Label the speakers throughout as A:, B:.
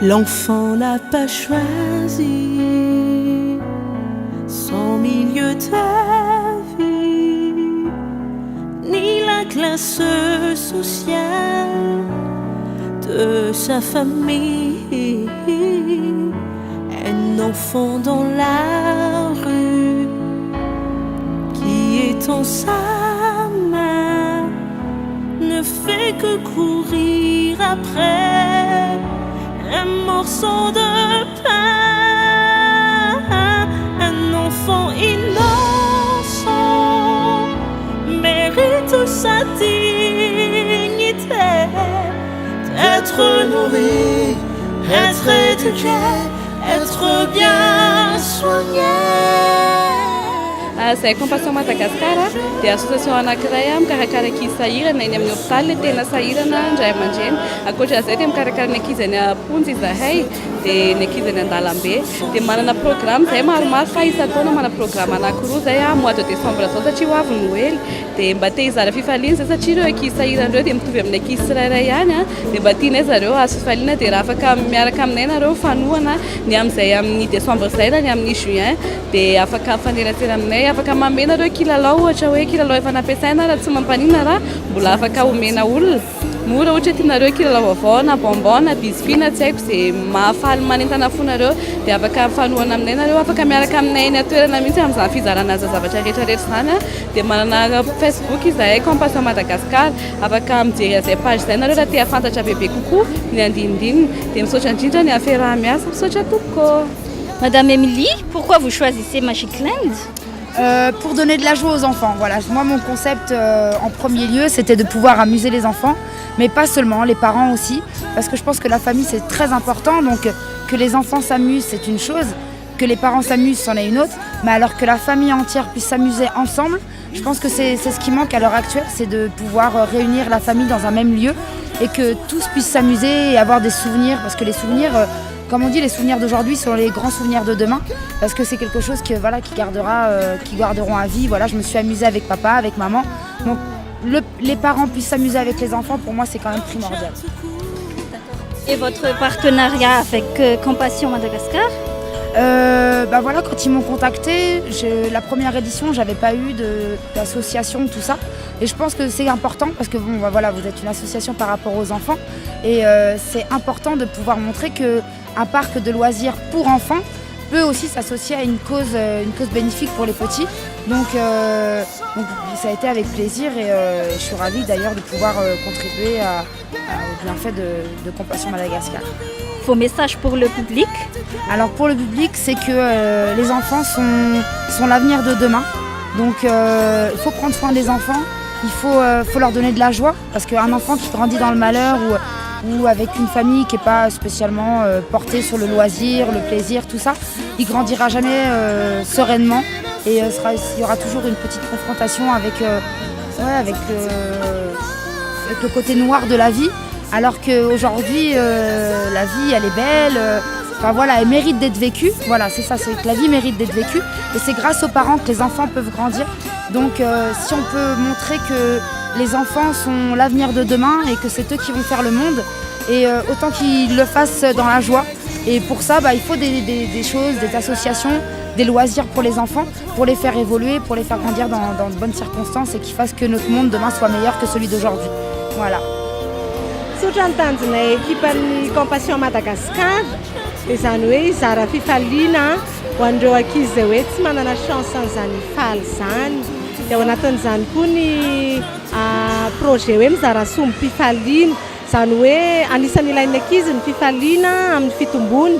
A: L'enfant n'a pas choisi son milieu de vie, ni la classe sociale de sa famille. Un enfant dans la rue qui étend sa main ne fait que courir après un morceau de pain. Un enfant innocent mérite sa dignité d'être nourri, être éduqué, être bien soigné.
B: Zay Compassion Madagascar dia association anankiray mikarakara ankizy sahirana eny amin'ny hôpitaly tena sahirana indray aman-dreny. Ankoatran'izay dia mikarakara ny ankizy any Amponja izahay dia ny ankizy any Andalambe dia manana programme zay maromaro fa isan-taona mana programme anankiroa zay mois de décembre zao satria ho avy Noely dia mba te hizara fifaliana zay satria ireo ankizy sahirana ireo dia mitovy amin'ny ankizy tsirairay ihany dia mba tianay zareo azo fifaliana dia raha afaka miaraka aminay nareo fanohana ny amin'izay amin'ny décembre zay na ny amin'ny juin dia afaka mifanerasera aminay afaka mamena ireo kilalao ohatra hoe kilalao efa nampiasaina raha tsy mampanina raha mbola afaka omena olona mora ohatra tianareo kilalao vaovao na bonbon na biscuit na tsy haiko izay mahafaly manentana fonareo dia afaka mifanohana aminay nareo afaka miaraka aminay eny atoerana mihitsy amin'izany fizarana aza zavatra rehetrarehetra izany dia manana Facebook izahay Compassion Madagascar afaka mijery an'izay page izay nareo raha te hafantatra bebe kokoa ny andinindininy dia misaotra indrindra ny aferaha-miasa misaotra tompoko.
C: Madame Émilie, pourquoi vous choisissez Magic Land?
D: Pour donner de la joie aux enfants. Voilà. Moi, mon concept en premier lieu, c'était de pouvoir amuser les enfants, mais pas seulement, les parents aussi, parce que je pense que la famille, c'est très important. Donc, que les enfants s'amusent, c'est une chose, que les parents s'amusent, c'en est une autre, mais alors que la famille entière puisse s'amuser ensemble, je pense que c'est ce qui manque à l'heure actuelle, c'est de pouvoir réunir la famille dans un même lieu et que tous puissent s'amuser et avoir des souvenirs, parce que les souvenirs... Comme on dit, les souvenirs d'aujourd'hui sont les grands souvenirs de demain, parce que c'est quelque chose qui garderont à vie. Voilà, je me suis amusée avec papa, avec maman. Donc, les parents puissent s'amuser avec les enfants, pour moi, c'est quand même primordial.
C: Et votre partenariat avec Compassion Madagascar?
D: Voilà, quand ils m'ont contacté, la première édition, j'avais pas eu d'association, tout ça. Et je pense que c'est important parce que voilà, vous êtes une association par rapport aux enfants. Et c'est important de pouvoir montrer qu'un parc de loisirs pour enfants peut aussi s'associer à une cause bénéfique pour les petits. Donc ça a été avec plaisir et je suis ravie d'ailleurs de pouvoir contribuer au bienfait de Compassion Madagascar.
C: Vos messages pour le public?
D: Alors pour le public, c'est que les enfants sont l'avenir de demain. Donc il faut prendre soin des enfants, il faut leur donner de la joie. Parce qu'un enfant qui grandit dans le malheur ou avec une famille qui n'est pas spécialement portée sur le loisir, le plaisir, tout ça, il grandira jamais sereinement. Et il y aura toujours une petite confrontation avec le côté noir de la vie. Alors qu'aujourd'hui, la vie, elle est belle, elle mérite d'être vécue. Voilà, c'est ça, c'est que la vie mérite d'être vécue. Et c'est grâce aux parents que les enfants peuvent grandir. Donc, si on peut montrer que les enfants sont l'avenir de demain et que c'est eux qui vont faire le monde, et autant qu'ils le fassent dans la joie. Et pour ça, il faut des choses, des associations, des loisirs pour les enfants, pour les faire évoluer, pour les faire grandir dans de bonnes circonstances et qui fassent que notre monde demain soit meilleur que celui d'aujourd'hui. Voilà.
E: Sotra ny tanjonay ekipan'ny Compassion Madagascar dia izany hoe hizara fifaliana ho an'ireo ankizy izay hoe tsy manana chance an'izany faly izany. Dia ao anatin'izany koa ny projet hoe mizara sombim-pifaliana, izany hoe anisan'ny ilain'ny ankizy ny fifaliana amin'ny fitombony.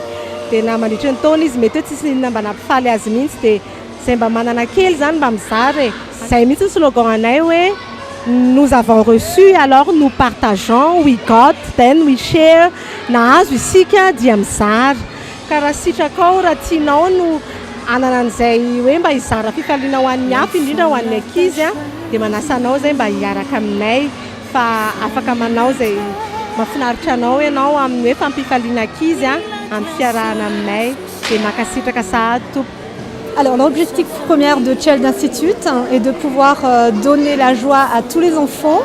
E: Dia na mandritra ny taona izy mety hoe tsisy inona mba nampifaly azy mihitsy dia izay mba manana kely zany mba mizara. Izay mihitsy ny slogan anay hoe nous avons reçu, alors nous partageons, we got, then we share. Nahazo isika dia mizara. Ka raha sitraka ao raha tianao no anana an'izay hoe mba hizara fifaliana ho an'ny hafa indrindra ho an'ny ankizy dia manasa anao zay mba hiaraka aminay fa afaka manao zay mahafinaritra anao ianao amin'ny hoe fampifaliana ankizy amin'ny fiarahana aminay dia makasitraka sahady tompo.
F: Alors l'objectif premier de Child Institute est de pouvoir donner la joie à tous les enfants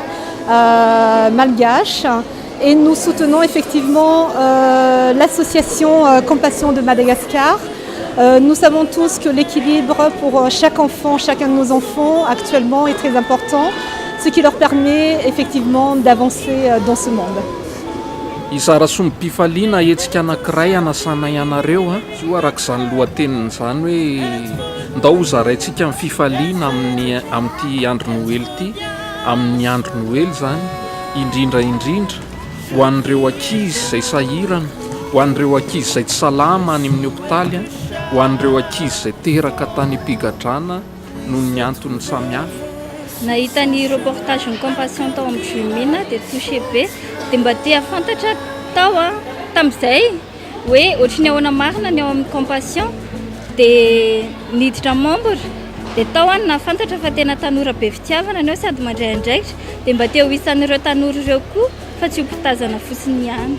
F: malgaches et nous soutenons effectivement l'association Compassion de Madagascar. Nous savons tous que l'équilibre pour chaque enfant, chacun de nos enfants actuellement est très important, ce qui leur permet effectivement d'avancer dans ce monde.
G: Izarasoa mpifaliana hetsika anankiray anasana ianareo io arak'izany lohateniny zany hoe ndao zaraintsika amin'ny fifaliana amin'ity andro noely ity, amin'ny andro noely zany indrindra ho an'ireo ankizy izay sahirana, ho an'ireo ankizy izay tsy salama any amin'ny hopitaly, ho an'ireo ankizy izay teraka tany ampigadrana noho ny antony samihafa.
C: Nahita ny reportage ny Compassion tao amin'ny Jumina dia touché be dia mba tia fantatra tao tamin'izay hoe ohatry ny ahoana marina ny ao amin'ny Compassion dia niditra membre dia tao any nafantatra fa tena tanora be fitiavana anao sady mandray andraikitra dia mba tia ho isan'ireo tanora ireo koa fa tsy ho mpitazana fotsiny ihany.